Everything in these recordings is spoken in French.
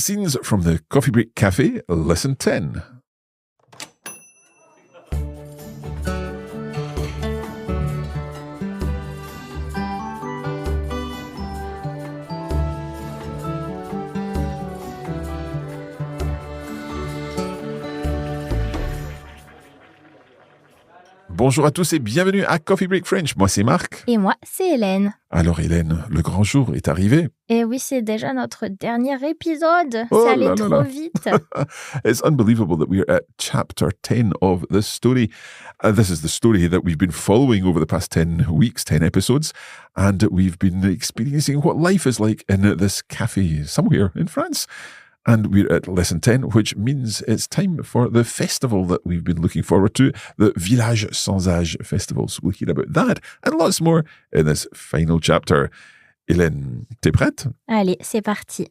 Scenes from the Coffee Break Cafe, Lesson 10. Bonjour à tous et bienvenue à Coffee Break French. Moi, c'est Marc. Et moi, c'est Hélène. Alors, Hélène, le grand jour est arrivé. Et oui, c'est déjà notre dernier épisode. Oh C'est allé là là trop là. vite. It's unbelievable that we're at chapter 10 of this story. This is the story that we've been following over the past 10 weeks, 10 episodes, and we've been experiencing what life is like in this cafe somewhere in France. And we're at lesson 10, which means it's time for the festival that we've been looking forward to, the Village Sans Âge Festival. So we'll hear about that and lots more in this final chapter. Hélène, t'es prête? Allez, c'est parti.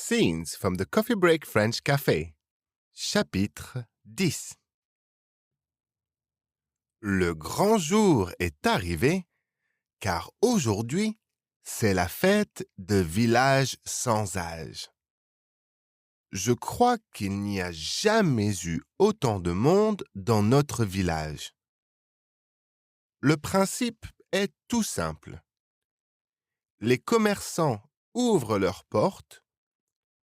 Scenes from the Coffee Break French Café. Chapitre 10. Le grand jour est arrivé, car aujourd'hui, c'est la fête de Village Sans Âge. Je crois qu'il n'y a jamais eu autant de monde dans notre village. Le principe est tout simple. Les commerçants ouvrent leurs portes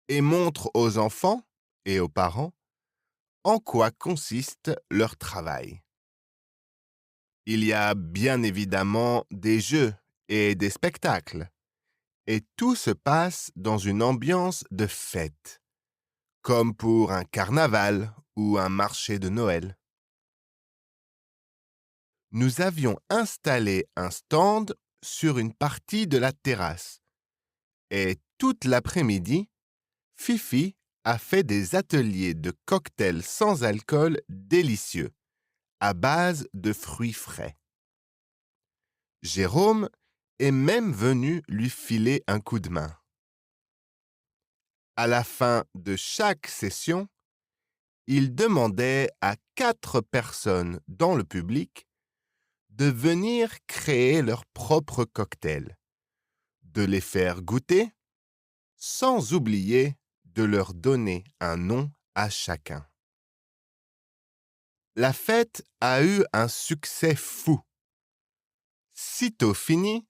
et montrent aux enfants et aux parents en quoi consiste leur travail. Il y a bien évidemment des jeux et des spectacles, et tout se passe dans une ambiance de fête, comme pour un carnaval ou un marché de Noël. Nous avions installé un stand sur une partie de la terrasse, et toute l'après-midi, Fifi a fait des ateliers de cocktails sans alcool délicieux, à base de fruits frais. Jérôme est même venu lui filer un coup de main. À la fin de chaque session, il demandait à 4 personnes dans le public de venir créer leur propre cocktail, de les faire goûter, sans oublier de leur donner un nom à chacun. La fête a eu un succès fou. Sitôt fini,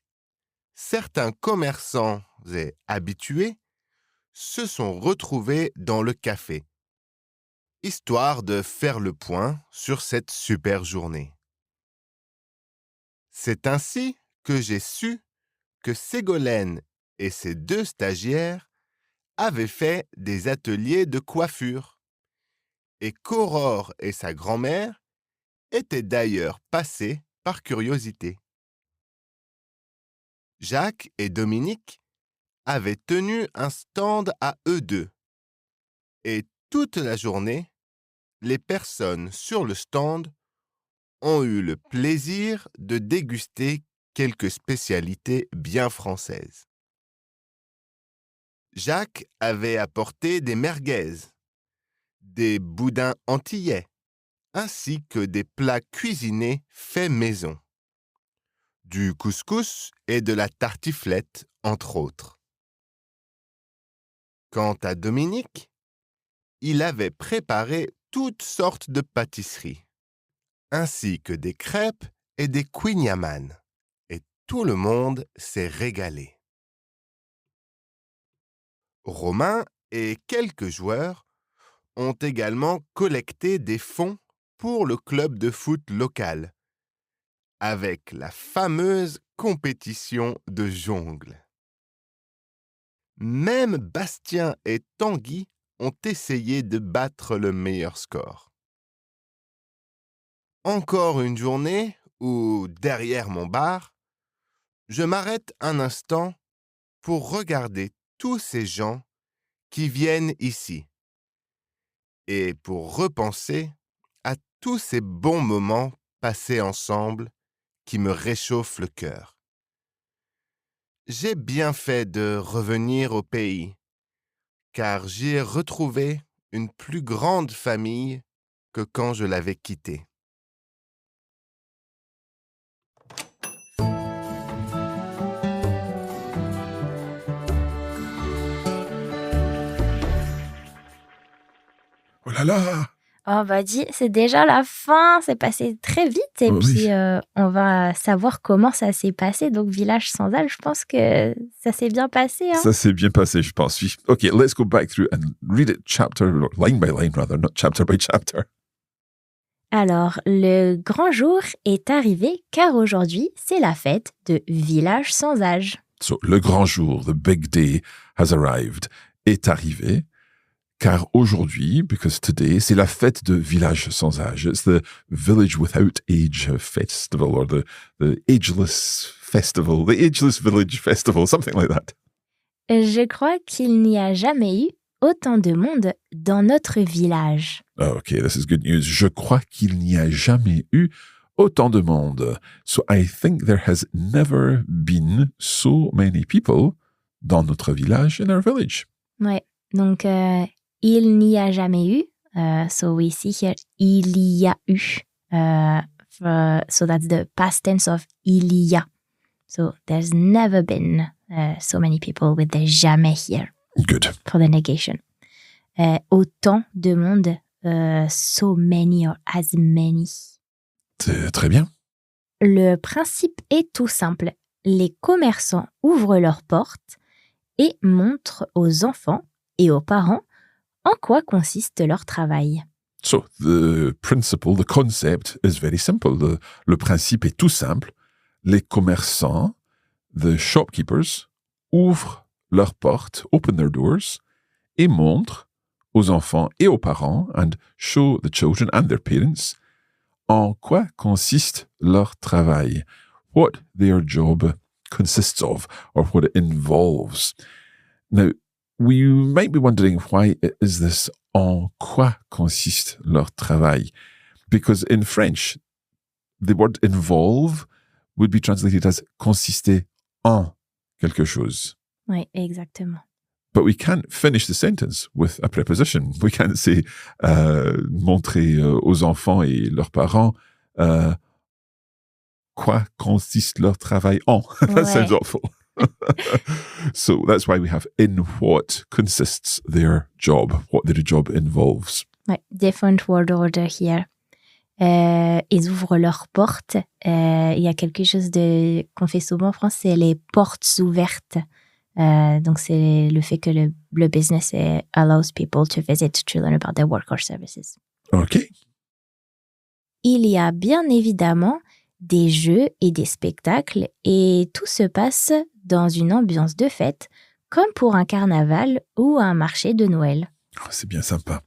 certains commerçants et habitués se sont retrouvés dans le café, histoire de faire le point sur cette super journée. C'est ainsi que j'ai su que Ségolène et ses 2 stagiaires avaient fait des ateliers de coiffure, et qu'Aurore et sa grand-mère étaient d'ailleurs passés par curiosité. Jacques et Dominique avaient tenu un stand à eux deux, et toute la journée, les personnes sur le stand ont eu le plaisir de déguster quelques spécialités bien françaises. Jacques avait apporté des merguez, des boudins antillais, ainsi que des plats cuisinés faits maison, du couscous et de la tartiflette, entre autres. Quant à Dominique, il avait préparé toutes sortes de pâtisseries, ainsi que des crêpes et des kouign-amann, et tout le monde s'est régalé. Romain et quelques joueurs ont également collecté des fonds pour le club de foot local, avec la fameuse compétition de jongle. Même Bastien et Tanguy ont essayé de battre le meilleur score. Encore une journée où, derrière mon bar, je m'arrête un instant pour regarder tous ces gens qui viennent ici et pour repenser à tous ces bons moments passés ensemble qui me réchauffent le cœur. J'ai bien fait de revenir au pays, car j'y ai retrouvé une plus grande famille que quand je l'avais quittée. Oh là là! Oh bah dis, c'est déjà la fin, c'est passé très vite et Oui. puis on va savoir comment ça s'est passé. Donc Village sans âge, je pense que ça s'est bien passé. Hein. Ça s'est bien passé, je pense. Oui. OK, let's go back through and read it line by line rather, not chapter by chapter. Alors, le grand jour est arrivé car aujourd'hui, c'est la fête de Village sans âge. So, le grand jour, the big day has arrived, est arrivé, car aujourd'hui, because today, c'est la fête de Village sans âge. It's the Village Without Age Festival, or the Ageless Festival, the Ageless Village Festival, something like that. Je crois qu'il n'y a jamais eu autant de monde dans notre village. Oh, OK, this is good news. Je crois qu'il n'y a jamais eu autant de monde. So I think there has never been so many people dans notre village, in our village. Ouais, donc il n'y a jamais eu. So we see here, il y a eu. So that's the past tense of il y a. So there's never been so many people with the jamais here Good. for the negation. Autant de monde, so many or as many. C'est très bien. Le principe est tout simple. Les commerçants ouvrent leurs portes et montrent aux enfants et aux parents en quoi consiste leur travail. So, the principle, the concept is very simple. Le principe est tout simple. Les commerçants, the shopkeepers, ouvrent leurs portes, open their doors, et montrent aux enfants et aux parents, and show the children and their parents, en quoi consiste leur travail, what their job consists of, or what it involves. Now, we might be wondering why is this en quoi consiste leur travail? Because in French, the word involve would be translated as consister en quelque chose. Oui, exactement. But we can't finish the sentence with a preposition. We can't say montrer aux enfants et leurs parents quoi consiste leur travail en. That sounds awful. So that's why we have in what consists their job, what their job involves. Ouais, different word order here. Ils ouvrent leurs portes. Il y a quelque chose qu'on fait souvent en France, c'est les portes ouvertes. Donc, c'est le fait que le business allows people to visit to learn about their work or services. OK. Il y a bien évidemment des jeux et des spectacles et tout se passe dans une ambiance de fête comme pour un carnaval ou un marché de Noël. Oh, c'est bien sympa.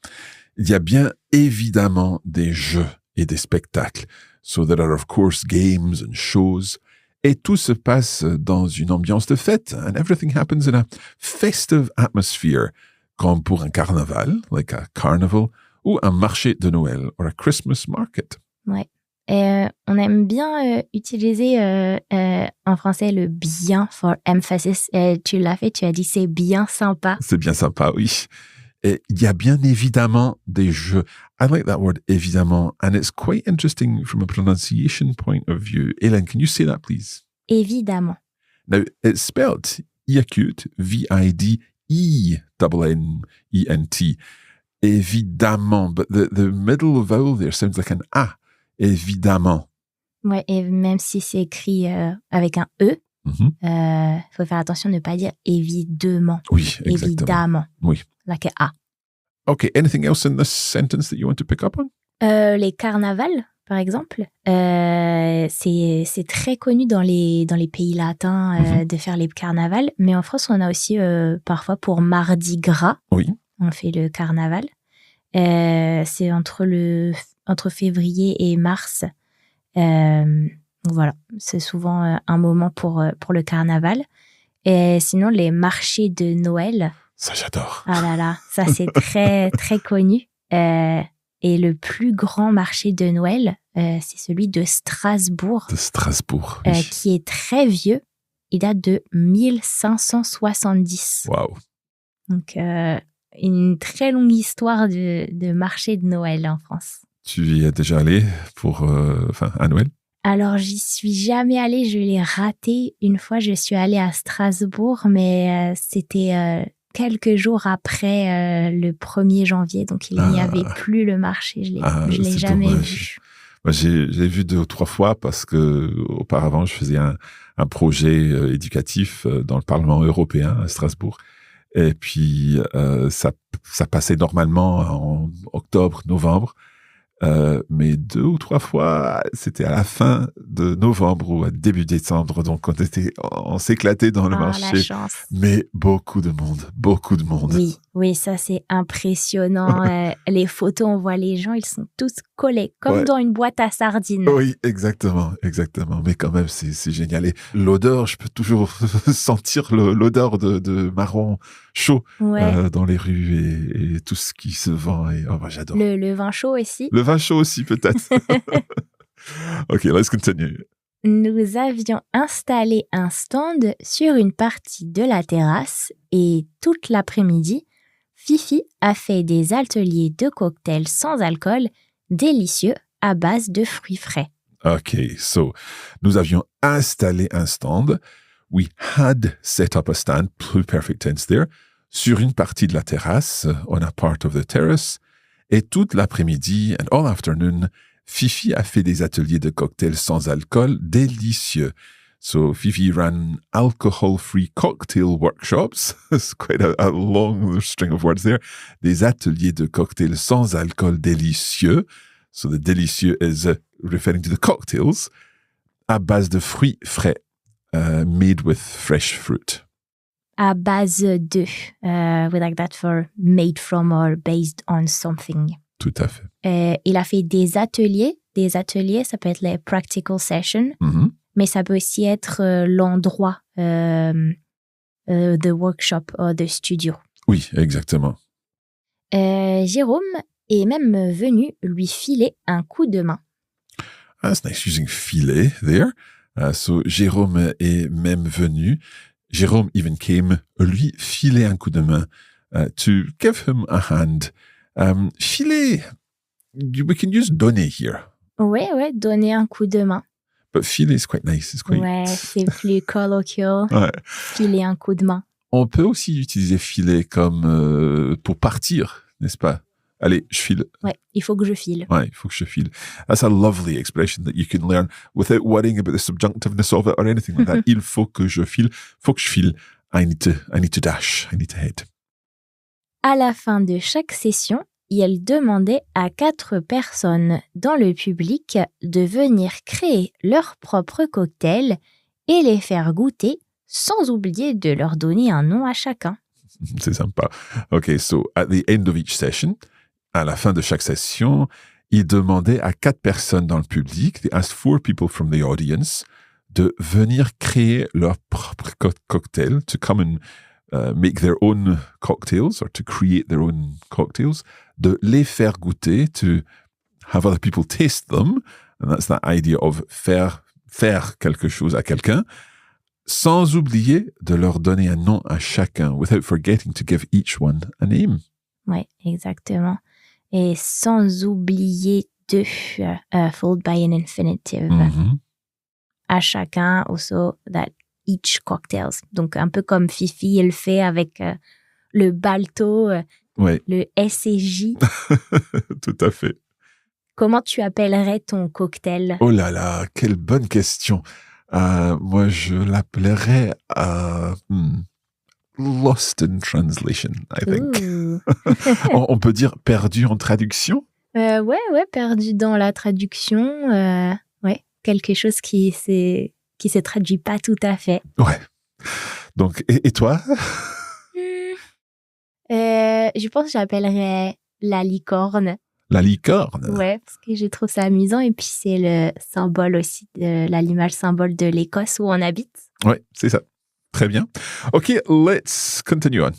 Il y a bien évidemment des jeux et des spectacles. So there are of course games and shows. Et tout se passe dans une ambiance de fête. And everything happens in a festive atmosphere, comme pour un carnaval, like a carnival, ou un marché de Noël, or a Christmas market. Ouais. On aime bien utiliser en français le bien for emphasis. Tu l'as fait, tu as dit c'est bien sympa. C'est bien sympa, oui. Et il y a bien évidemment des jeux. I like that word, évidemment, and it's quite interesting from a pronunciation point of view. Hélène, can you say that, please? Évidemment. Now, it's spelled Iacute, V-I-D-E-N-N-E-N-T. Évidemment, but the middle vowel there sounds like an A. Évidemment. Ouais, et même si c'est écrit avec un E, faut faire attention de ne pas dire évidemment. Oui, exactement. Évidemment. Oui. Like a A. Okay, anything else in this sentence that you want to pick up on? Les carnavals, par exemple, c'est très connu dans les pays latins de faire les carnavals, mais en France, on a aussi parfois pour Mardi Gras, on fait le carnaval. C'est entre février et mars. Voilà, c'est souvent un moment pour le carnaval. Et sinon, les marchés de Noël. Ça, j'adore. Ah là là, ça c'est très, très connu. Et le plus grand marché de Noël, c'est celui de Strasbourg. De Strasbourg, oui. Qui est très vieux. Il date de 1570. Wow. Donc, une très longue histoire de marché de Noël en France. Tu y es déjà allé à Noël? Alors, j'y suis jamais allée, je l'ai raté. Une fois, je suis allée à Strasbourg, mais c'était quelques jours après le 1er janvier, donc il n'y avait plus le marché. Je l'ai c'est jamais dommage. vu. Moi, j'ai vu 2 ou 3 fois parce que auparavant, je faisais un projet éducatif dans le Parlement européen à Strasbourg. Et puis, ça passait normalement en octobre, novembre. Mais 2 ou 3 fois, c'était à la fin de novembre ou à début décembre. Donc, on s'éclatait dans le La marché. chance. Mais beaucoup de monde. Oui, ça c'est impressionnant. Les photos, on voit les gens, ils sont tous collés, comme dans une boîte à sardines. Oui, exactement. Mais quand même, c'est génial. Et l'odeur, je peux toujours sentir l'odeur de marron chaud dans les rues et tout ce qui se vend. Et moi, j'adore. Le vin chaud aussi. Le vin chaud aussi, peut-être. OK, let's continue. Nous avions installé un stand sur une partie de la terrasse et toute l'après-midi, Fifi a fait des ateliers de cocktails sans alcool délicieux à base de fruits frais. OK, so nous avions installé un stand. We had set up a stand, perfect tense there, sur une partie de la terrasse, on a part of the terrace, et toute l'après-midi and all afternoon, Fifi a fait des ateliers de cocktails sans alcool délicieux. So Fifi ran alcohol-free cocktail workshops. It's quite a long string of words there. Des ateliers de cocktails sans alcool délicieux. So the délicieux is referring to the cocktails à base de fruits frais, made with fresh fruit. À base de, we like that for made from or based on something. Tout à fait. Il a fait des ateliers. Des ateliers, ça peut être les practical sessions, mais ça peut aussi être l'endroit de workshop ou de studio. Oui, exactement. Jérôme est même venu lui filer un coup de main. That's nice using filet there. So Jérôme est même venu. Jérôme even came, lui filer un coup de main, to give him a hand. Filer, we can use donner here. Ouais, donner un coup de main. But filer is quite nice. It's quite... Ouais, c'est plus colloquial. Ouais. Filer un coup de main. On peut aussi utiliser filer comme pour partir, n'est-ce pas? Allez, je file. Ouais, il faut que je file. Ouais, il faut que je file. That's a lovely expression that you can learn without worrying about the subjunctiveness of it or anything like that. Il faut que je file. Faut que je file. I need to dash. I need to head. À la fin de chaque session, il demandait à 4 personnes dans le public de venir créer leur propre cocktail et les faire goûter sans oublier de leur donner un nom à chacun. C'est sympa. Okay, so at the end of each session, à la fin de chaque session, il demandait à 4 personnes dans le public, they asked 4 people from the audience, de venir créer leur propre cocktail, to come and make their own cocktails, or to create their own cocktails, de les faire goûter, to have other people taste them, and that's that idea of faire quelque chose à quelqu'un, sans oublier de leur donner un nom à chacun, without forgetting to give each one a name. Oui, exactement. Et sans oublier de, followed by an infinitive. À chacun, also that each cocktails. Donc, un peu comme Fifi, il fait avec le balto, le SCJ. Tout à fait. Comment tu appellerais ton cocktail? Oh là là, quelle bonne question. Moi, je l'appellerais lost in translation, I think. On peut dire perdu en traduction? Ouais, perdu dans la traduction. Ouais, quelque chose qui se traduit pas tout à fait. Ouais. Donc, et toi? Je pense que j'appellerais la licorne. La licorne? Ouais, parce que je trouve ça amusant et puis c'est le symbole aussi, l'animal symbole de l'Écosse où on habite. Ouais, c'est ça. Très bien. OK, let's continue on.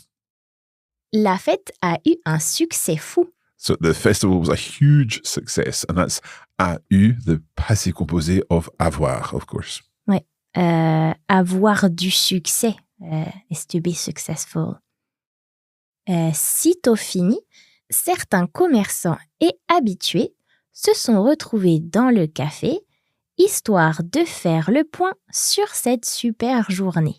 La fête a eu un succès fou. So the festival was a huge success, and that's a eu, the passé composé of avoir, of course. Ouais, avoir du succès is to be successful. Sitôt fini, certains commerçants et habitués se sont retrouvés dans le café, histoire de faire le point sur cette super journée.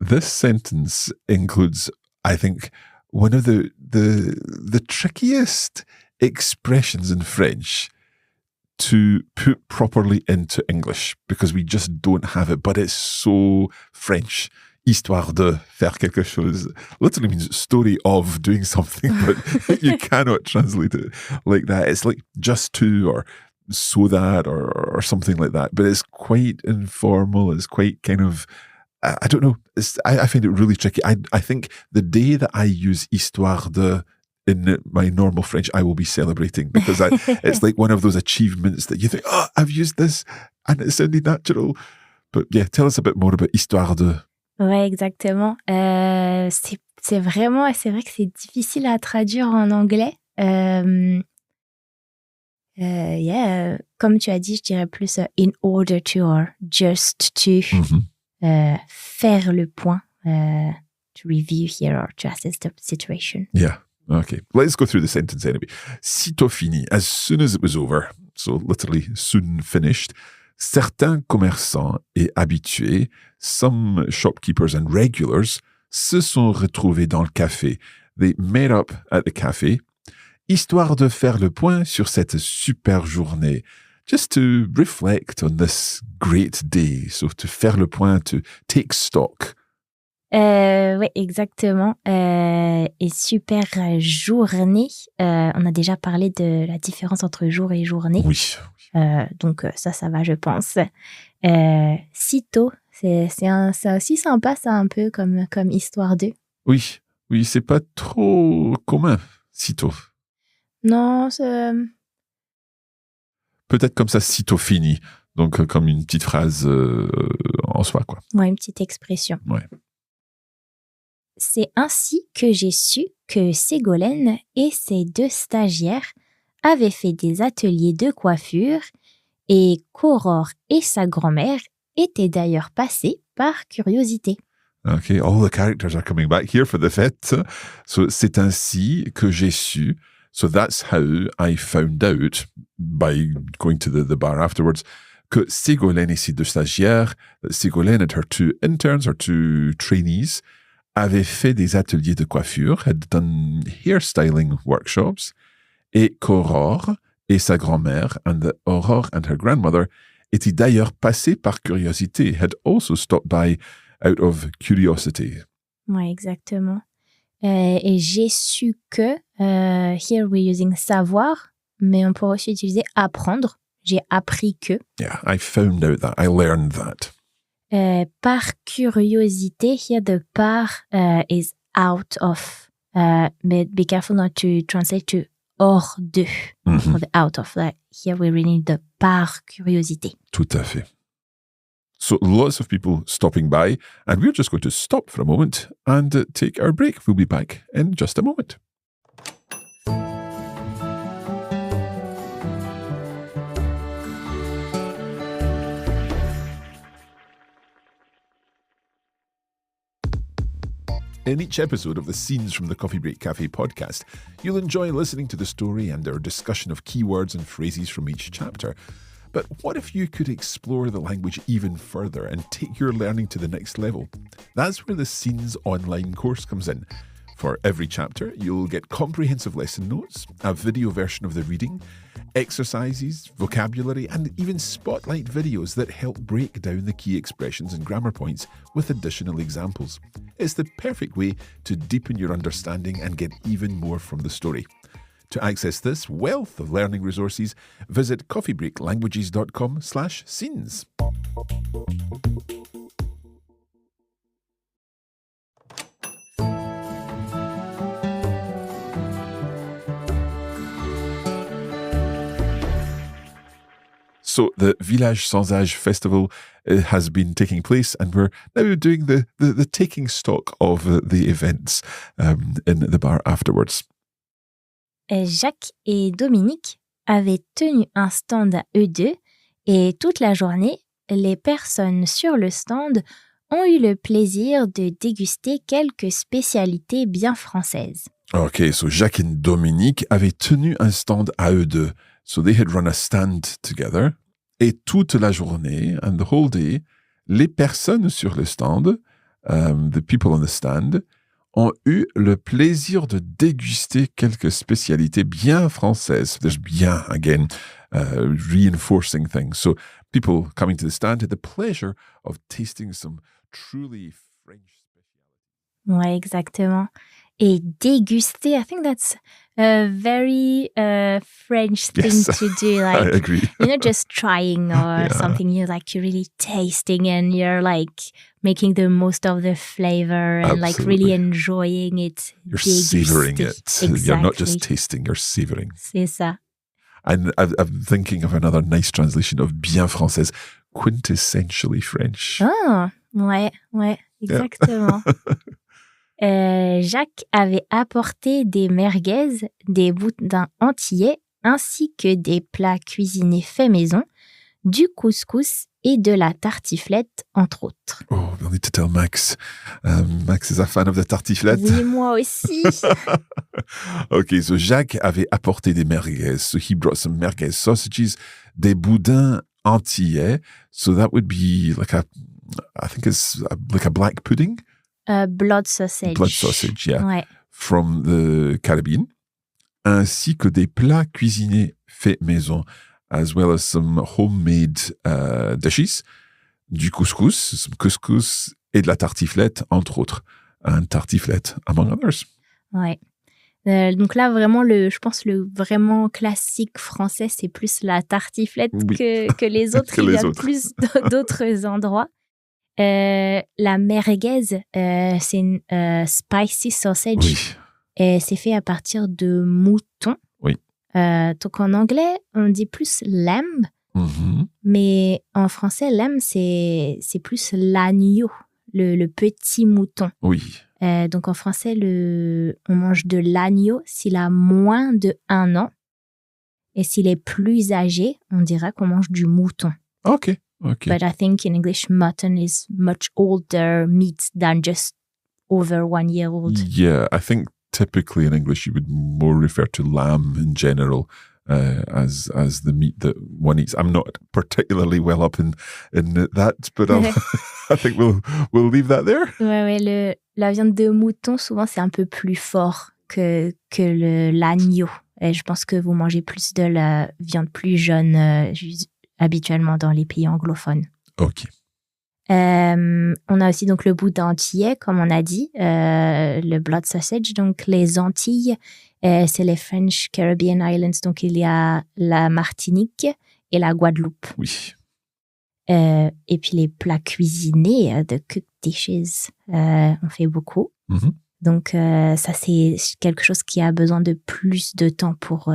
This sentence includes, I think, one of the trickiest expressions in French to put properly into English because we just don't have it, but it's so French. Histoire de faire quelque chose literally means story of doing something, but you cannot translate it like that. It's like just to or so that or something like that, but it's quite informal. It's quite kind of, I don't know. I find it really tricky. I think the day that I use histoire de in my normal French, I will be celebrating because it's like one of those achievements that you think, oh, I've used this and it sounded natural. But yeah, tell us a bit more about histoire de. Ouais, exactement. C'est vrai que c'est difficile à traduire en anglais. Comme tu as dit, je dirais plus in order to or just to faire le point, to review here or to assess the situation. Yeah. Okay. Let's go through the sentence anyway. Sitôt fini, as soon as it was over, so literally soon finished, certains commerçants et habitués, some shopkeepers and regulars, se sont retrouvés dans le café. They met up at the café, histoire de faire le point sur cette super journée. Just to reflect on this great day. So to faire le point, to take stock. Oui, exactement. Et super journée. On a déjà parlé de la différence entre jour et journée. Oui. Donc ça va, je pense. Sitôt, c'est aussi sympa, ça, un peu comme histoire de. Oui, c'est pas trop commun, sitôt. Non, c'est... Peut-être comme ça, sitôt fini. Donc comme une petite phrase en soi, quoi. Ouais, une petite expression. Ouais. C'est ainsi que j'ai su que Ségolène et ses 2 stagiaires avaient fait des ateliers de coiffure et qu'Aurore et sa grand-mère étaient d'ailleurs passées par curiosité. Okay, all the characters are coming back here for the fête. So c'est ainsi que j'ai su. So that's how I found out by going to the bar afterwards que Ségolène et ses 2 stagiaires, Ségolène and her 2 interns or 2 trainees, avaient fait des ateliers de coiffure, had done hairstyling workshops, et qu'Aurore et sa grand-mère, and Aurore and her grandmother, étaient d'ailleurs passées par curiosité, had also stopped by out of curiosity. Ouais, exactement. Et j'ai su que, here we're using savoir, mais on pourrait aussi utiliser apprendre. J'ai appris que. Yeah, I found out that. I learned that. Par curiosité, here the par is out of. But be careful not to translate to hors de. For the out of. Here we really need the par curiosité. Tout à fait. So lots of people stopping by, and we're just going to stop for a moment and take our break. We'll be back in just a moment. In each episode of the Scenes from the Coffee Break Cafe podcast, you'll enjoy listening to the story and our discussion of keywords and phrases from each chapter. But what if you could explore the language even further and take your learning to the next level? That's where the Scenes online course comes in. For every chapter, you'll get comprehensive lesson notes, a video version of the reading, exercises, vocabulary, and even spotlight videos that help break down the key expressions and grammar points with additional examples. It's the perfect way to deepen your understanding and get even more from the story. To access this wealth of learning resources, visit coffeebreaklanguages.com/scenes. So the Village Sans Âge festival has been taking place, and we're now doing the taking stock of the events in the bar afterwards. Jacques et Dominique avaient tenu un stand à eux deux et toute la journée, les personnes sur le stand ont eu le plaisir de déguster quelques spécialités bien françaises. Ok, so Jacques et Dominique avaient tenu un stand à eux deux. So they had run a stand together. Et toute la journée, and the whole day, les personnes sur le stand, the people on the stand, ont eu le plaisir de déguster quelques spécialités bien françaises. There's bien, again, reinforcing things. So people coming to the stand had the pleasure of tasting some truly French specialities. Ouais, exactement. Et déguster, I think that's a very French thing Yes, to do. I Like, agree. you're not just trying or something, you're really tasting and you're making the most of the flavor and really Absolutely. enjoying it. You're savoring Déguster. it. Exactly. You're not just tasting, you're savoring. C'est ça. And I'm thinking of another nice translation of bien française, quintessentially French. Ah, ouais, exactement. Jacques avait apporté des merguez, des boudins antillais, ainsi que des plats cuisinés faits maison, du couscous et de la tartiflette, entre autres. Oh, we'll need to tell Max. Max is a fan of the tartiflette. Oui, moi aussi. Okay, so Jacques avait apporté des merguez. So he brought some merguez sausages, des boudins antillais. So that would be I think it's like a black pudding. Blood sausage. Blood sausage, yeah. Ouais. From the Caribbean. Ainsi que des plats cuisinés faits maison, as well as some homemade dishes, du couscous, some couscous et de la tartiflette, entre autres. Un tartiflette, among others. Ouais. Donc là, vraiment, je pense le vraiment classique français, c'est plus la tartiflette Oui. que les autres. Que Il y les a autres. plus d'autres endroits. La merguez, c'est une spicy sausage. Oui. Et c'est fait à partir de mouton. Oui. Donc en anglais, on dit plus lamb, Mhm. mais en français, lamb, c'est plus l'agneau, le petit mouton. Oui. Donc en français, on mange de l'agneau s'il a moins de 1 an. Et s'il est plus âgé, on dira qu'on mange du mouton. Okay. But I think in English, mutton is much older meat than just over 1 year old. Yeah, I think typically in English you would more refer to lamb in general as the meat that one eats. I'm not particularly well up in that, but I think we'll leave that there. Ouais, la viande de mouton, souvent, c'est un peu plus fort que l'agneau. Et je pense que vous mangez plus de la viande plus jeune habituellement dans les pays anglophones. Ok. On a aussi donc le boudin antillais, comme on a dit, le blood sausage. Donc les Antilles, c'est les French Caribbean Islands. Donc il y a la Martinique et la Guadeloupe. Oui. Et puis les plats cuisinés de cooked dishes, on fait beaucoup. Mhm. Donc ça c'est quelque chose qui a besoin de plus de temps pour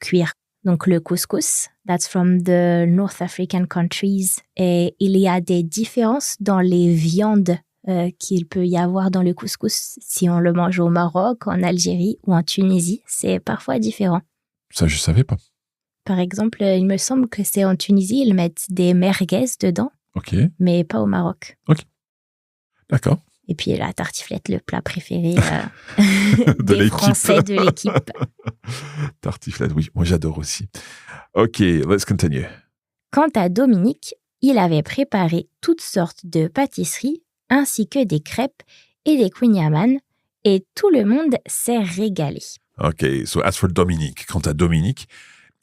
cuire. Donc le couscous, that's from the North African countries. Et il y a des différences dans les viandes qu'il peut y avoir dans le couscous. Si on le mange au Maroc, en Algérie ou en Tunisie, c'est parfois différent. Ça, je savais pas. Par exemple, il me semble que c'est en Tunisie, ils mettent des merguez dedans, Ok. mais pas au Maroc. D'accord. Et puis la tartiflette, le plat préféré De des l'équipe. Français de l'équipe. Tartiflette, oui. Moi, j'adore aussi. Ok, let's continue. Quant à Dominique, il avait préparé toutes sortes de pâtisseries, ainsi que des crêpes et des kouign-amann, et tout le monde s'est régalé. Ok, so as for Dominique, quant à Dominique,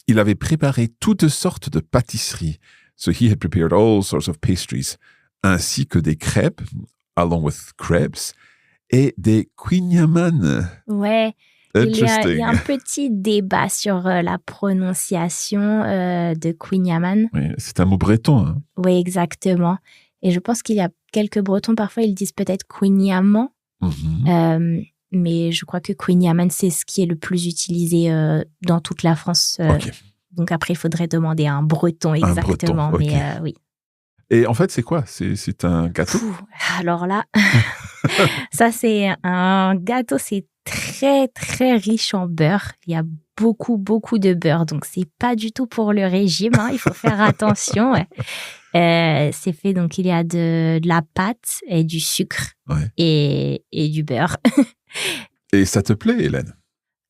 il avait préparé toutes sortes de pâtisseries. So he had prepared all sorts of pastries, ainsi que des crêpes, along with crepes, et des kouign-amann. Ouais, il y Interesting. a un petit débat sur la prononciation de kouign-amann. Oui, c'est un mot breton. Hein? Oui, exactement. Et je pense qu'il y a quelques Bretons, parfois, ils disent peut-être kouign-amann. Mhm. Mais je crois que kouign-amann, c'est ce qui est le plus utilisé dans toute la France. Ok. Donc après, il faudrait demander à un Breton exactement. Breton, ok. Mais oui. Et en fait, c'est quoi? C'est un gâteau? Alors là, ça c'est un gâteau, c'est très, très riche en beurre. Il y a beaucoup, beaucoup de beurre. Donc, c'est pas du tout pour le régime. Hein. Il faut faire attention. Ouais. C'est fait, donc, il y a de la pâte et du sucre Ouais. et du beurre. Et ça te plaît, Hélène?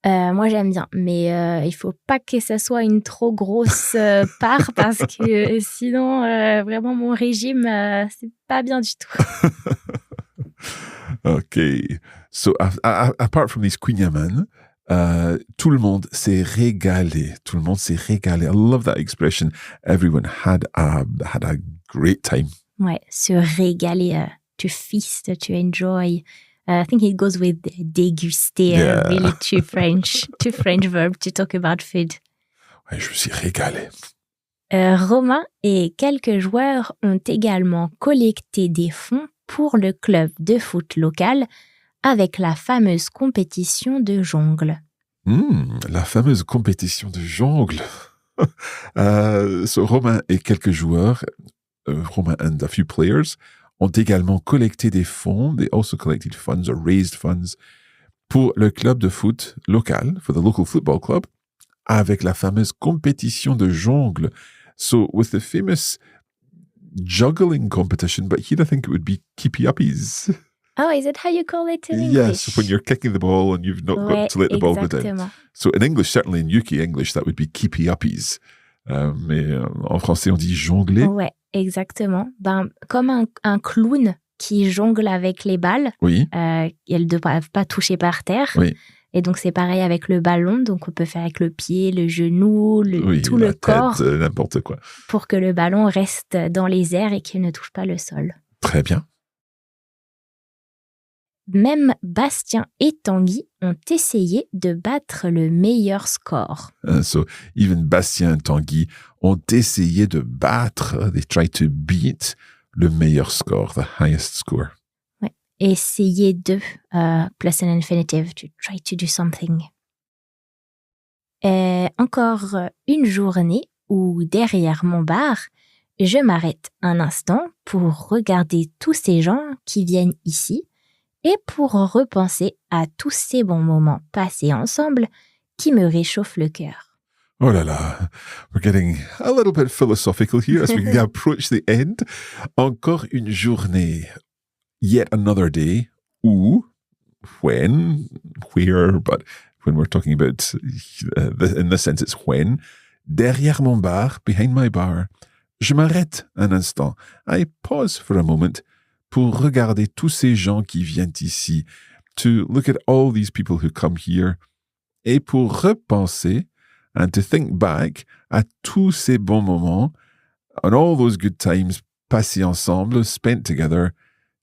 Moi, j'aime bien. Mais il faut pas que ça soit une trop grosse part parce que sinon, vraiment, mon régime, c'est pas bien du tout. Okay. So, apart from these Queen Yaman, tout le monde s'est régalé. Tout le monde s'est régalé. I love that expression. Everyone had a great time. Ouais, se régaler, to feast, to enjoy. I think it goes with déguster, Yeah. really two French verb to talk about food. Ouais, je me suis régalé. Romain et quelques joueurs ont également collecté des fonds pour le club de foot local avec la fameuse compétition de jongle. La fameuse compétition de jongle. So Romain et quelques joueurs, Romain and a few players, ont également collecté des fonds. They also collected funds or raised funds pour le club de foot local, for the local football club, avec la fameuse compétition de jongle. So with the famous juggling competition, but here I think it would be keepy-uppies. Oh, is it how you call it in English? Yes, when you're kicking the ball and you've not got to let the ball go down. Exactement. So in English, certainly in UK English, that would be keepy-uppies. Mais en français, on dit jongler. Ouais, exactement. Ben, comme un clown qui jongle avec les balles, Oui, elles ne doivent pas toucher par terre. oui. Et donc, c'est pareil avec le ballon. Donc, on peut faire avec le pied, le genou, Oui, tout la le tête, corps n'importe quoi. pour que le ballon reste dans les airs et qu'il ne touche pas le sol. Très bien. Même Bastien et Tanguy ont essayé de battre le meilleur score. So even Bastien et Tanguy ont essayé de battre, they tried to beat le meilleur score, the highest score. Ouais. Essayer de, plus an infinitive, to try to do something. Et encore une journée où derrière mon bar, je m'arrête un instant pour regarder tous ces gens qui viennent ici et pour repenser à tous ces bons moments passés ensemble qui me réchauffent le cœur. Oh là là, we're getting a little bit philosophical here as we approach the end. Encore une journée, yet another day, où, when, where, but when we're talking about, in this sense, it's when, derrière mon bar, behind my bar, je m'arrête un instant. I pause for a moment pour regarder tous ces gens qui viennent ici, to look at all these people who come here, et pour repenser and to think back à tous ces bons moments, on all those good times passés ensemble, spent together,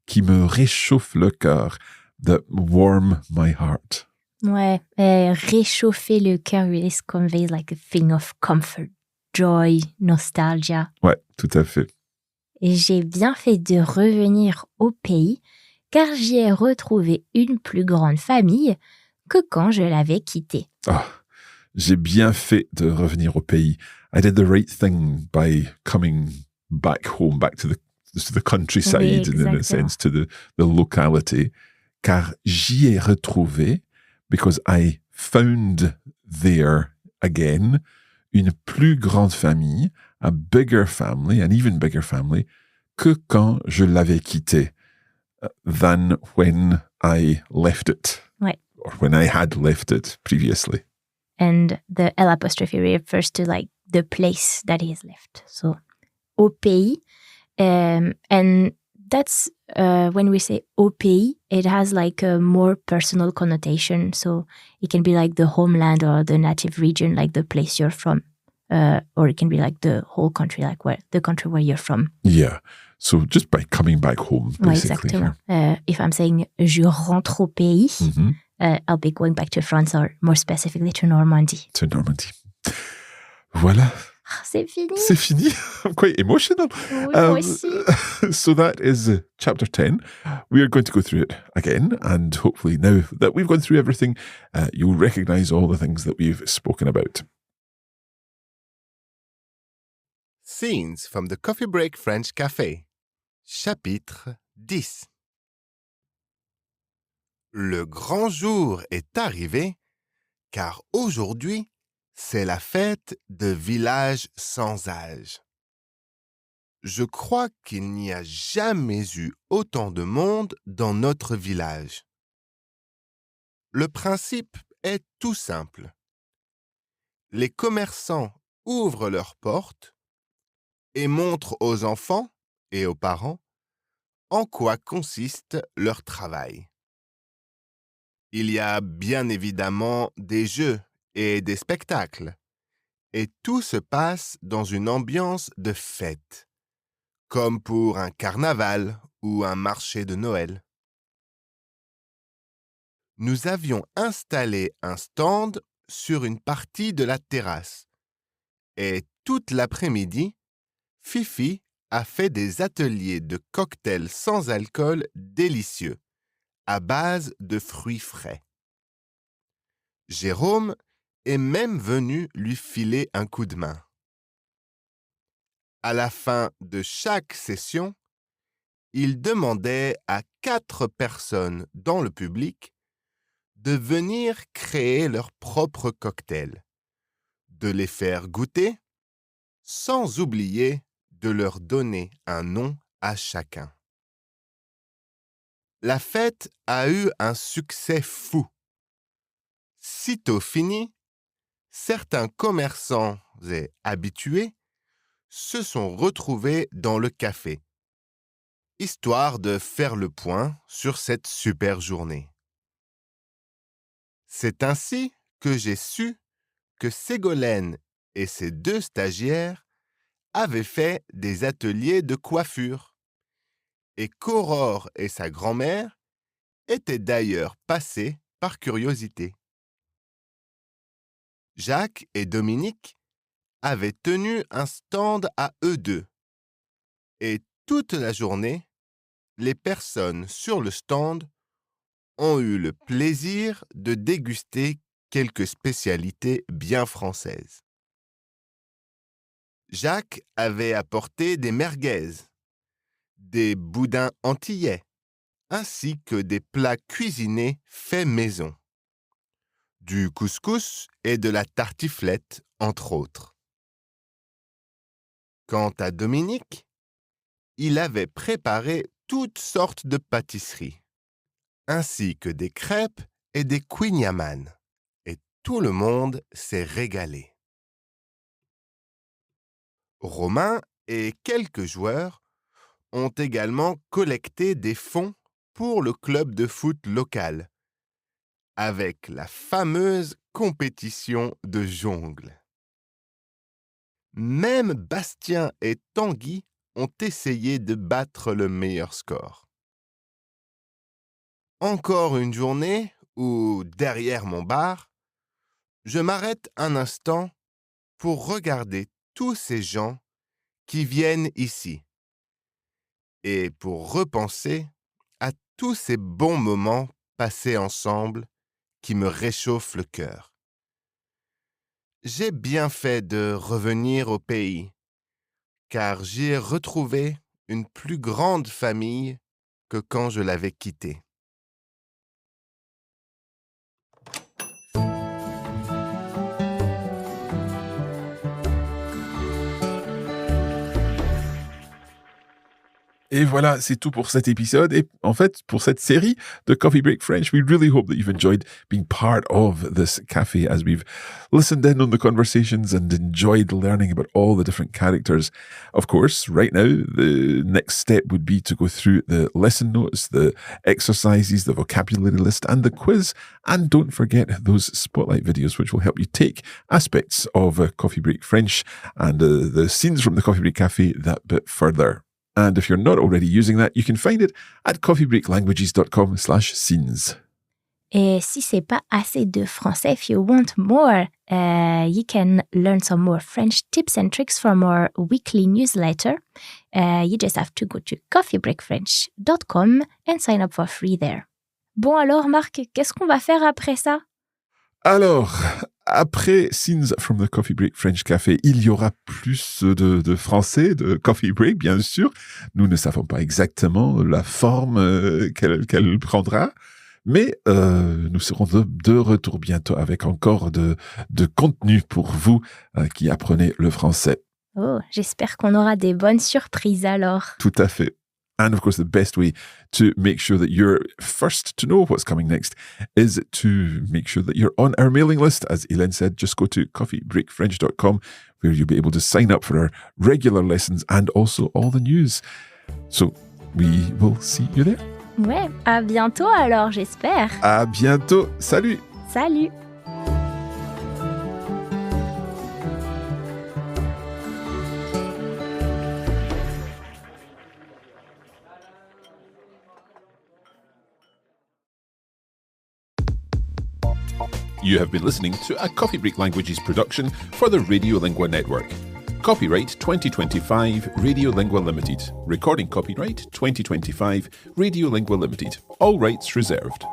qui me réchauffent le cœur, that warm my heart. Ouais, réchauffer le cœur really conveys like a thing of comfort, joy, nostalgia. Ouais, tout à fait. Et j'ai bien fait de revenir au pays car j'y ai retrouvé une plus grande famille que quand je l'avais quitté. Ah, j'ai bien fait de revenir au pays. I did the right thing by coming back home, back to the countryside, Oui, in a exactement. sense, to the locality, car j'y ai retrouvé, because I found there again une plus grande famille, a bigger family, an even bigger family, que quand je l'avais quitté, than when I left it. Ouais. Or when I had left it previously. And the L apostrophe refers to like the place that he has left. So, au pays. And that's when we say au pays, it has like a more personal connotation. So it can be like the homeland or the native region, like the place you're from. Or it can be like the whole country, like the country where you're from. Yeah. So just by coming back home, Ouais, basically. exactement. If I'm saying je rentre au pays, Mhm. I'll be going back to France or more specifically to Normandy. To Normandy. Voilà. Ah, c'est fini. C'est fini. I'm quite emotional. Oui, moi aussi. So that is chapter 10. We are going to go through it again, and hopefully now that we've gone through everything, you'll recognize all the things that we've spoken about. Scenes from the Coffee Break French Café. Chapitre 10. Le grand jour est arrivé, car aujourd'hui, c'est la fête de Village sans âge. Je crois qu'il n'y a jamais eu autant de monde dans notre village. Le principe est tout simple. Les commerçants ouvrent leurs portes et montrent aux enfants et aux parents en quoi consiste leur travail. Il y a bien évidemment des jeux et des spectacles, et tout se passe dans une ambiance de fête, comme pour un carnaval ou un marché de Noël. Nous avions installé un stand sur une partie de la terrasse, et toute l'après-midi, Fifi a fait des ateliers de cocktails sans alcool délicieux, à base de fruits frais. Jérôme est même venu lui filer un coup de main. À la fin de chaque session, il demandait à 4 personnes dans le public de venir créer leur propre cocktail, de les faire goûter, sans oublier de leur donner un nom à chacun. La fête a eu un succès fou. Sitôt fini, certains commerçants et habitués se sont retrouvés dans le café, histoire de faire le point sur cette super journée. C'est ainsi que j'ai su que Ségolène et ses 2 stagiaires avaient fait des ateliers de coiffure et qu'Aurore et sa grand-mère étaient d'ailleurs passés par curiosité. Jacques et Dominique avaient tenu un stand à eux deux et toute la journée, les personnes sur le stand ont eu le plaisir de déguster quelques spécialités bien françaises. Jacques avait apporté des merguez, des boudins antillais, ainsi que des plats cuisinés faits maison, du couscous et de la tartiflette, entre autres. Quant à Dominique, il avait préparé toutes sortes de pâtisseries, ainsi que des crêpes et des kouign-amann, et tout le monde s'est régalé. Romain et quelques joueurs ont également collecté des fonds pour le club de foot local, avec la fameuse compétition de jongle. Même Bastien et Tanguy ont essayé de battre le meilleur score. Encore une journée où, derrière mon bar, je m'arrête un instant pour regarder tous ces gens qui viennent ici et pour repenser à tous ces bons moments passés ensemble qui me réchauffent le cœur. J'ai bien fait de revenir au pays, car j'y ai retrouvé une plus grande famille que quand je l'avais quittée. Et voilà, c'est tout pour cet épisode et en fait pour cette série de Coffee Break French. We really hope that you've enjoyed being part of this cafe as we've listened in on the conversations and enjoyed learning about all the different characters. Of course, right now, the next step would be to go through the lesson notes, the exercises, the vocabulary list and the quiz. And don't forget those spotlight videos which will help you take aspects of Coffee Break French and the scenes from the Coffee Break Cafe that bit further. And if you're not already using that, you can find it at coffeebreaklanguages.com/scenes. Et si c'est pas assez de français, if you want more, you can learn some more French tips and tricks from our weekly newsletter. You just have to go to coffeebreakfrench.com and sign up for free there. Bon alors Marc, qu'est-ce qu'on va faire après ça? Alors, après Scenes from the Coffee Break French Café, il y aura plus de français, de Coffee Break, bien sûr. Nous ne savons pas exactement la forme qu'elle prendra, Mais nous serons de retour bientôt avec encore de contenu pour vous qui apprenez le français. Oh, j'espère qu'on aura des bonnes surprises alors. Tout à fait. And of course, the best way to make sure that you're first to know what's coming next is to make sure that you're on our mailing list. As Hélène said, just go to coffeebreakfrench.com where you'll be able to sign up for our regular lessons and also all the news. So we will see you there. Ouais, à bientôt alors, j'espère. À bientôt. Salut. Salut. You have been listening to a Coffee Break Languages production for the Radiolingua Network. Copyright 2025 Radiolingua Limited. Recording copyright 2025 Radiolingua Limited. All rights reserved.